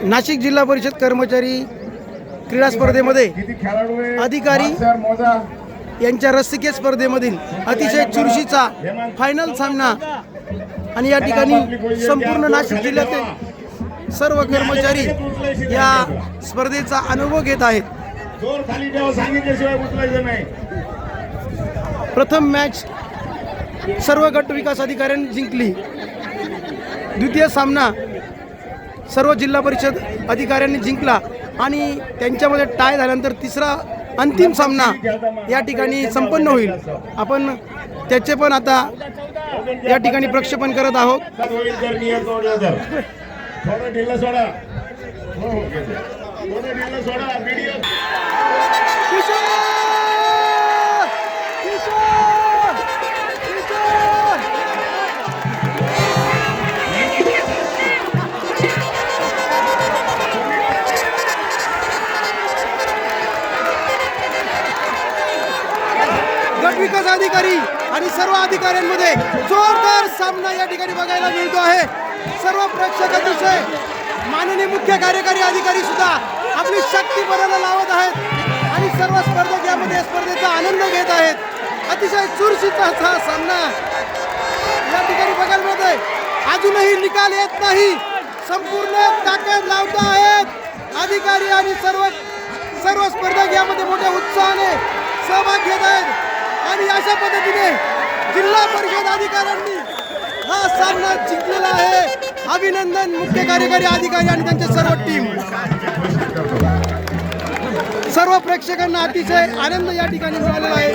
नाशिक जिल्हा परिषद कर्मचारी क्रीडा स्पर्धेमध्ये अधिकारी यांच्या रस्सिकेच स्पर्धेमधील अतिशय चुरशीचा फायनल सामना आणि या ठिकाणी संपूर्ण नाशिक जिल्ह्यातील सर्व कर्मचारी या स्पर्धेचा अनुभव घेत आहेत। प्रथम मॅच सर्व गट विकास अधिकाऱ्यांनी जिंकली। द्वितीय सामना सर्व जिल्हा परिषद अधिकाऱ्यांनी जिंकला आणि त्यांच्यामध्ये टाय झाल्यानंतर तिसरा अंतिम सामना या ठिकाणी संपन्न होईल। आपण त्याचे पण आता या ठिकाणी प्रक्षेपण करत आहोत। गट विकास अधिकारी आणि सर्व अधिकाऱ्यांमध्ये जोरदार सामना या ठिकाणी बघायला मिळतो आहे। सर्व प्रेक्षक अतिशय माननीय मुख्य कार्यकारी अधिकारी सुद्धा आपली शक्ती पणाला लावत आहेत आणि सर्व स्पर्धक यामध्ये स्पर्धेचा आनंद घेत आहेत। अतिशय चुरशीचा हा सामना या ठिकाणी बघायला मिळत आहे। अजूनही निकाल येत नाही, संपूर्ण ताकद लावत आहेत अधिकारी आणि सर्व स्पर्धक यामध्ये मोठ्या उत्साहाने सहभाग घेत आहेत आणि अशा पद्धतीने जिल्हा परिषद अधिकाऱ्यांनी हा सामना जिंकलेला आहे। अभिनंदन मुख्य कार्यकारी अधिकारी आणि त्यांचे सर्व टीम। सर्व प्रेक्षकांना अतिशय आनंद या ठिकाणी मिळालेला आहे।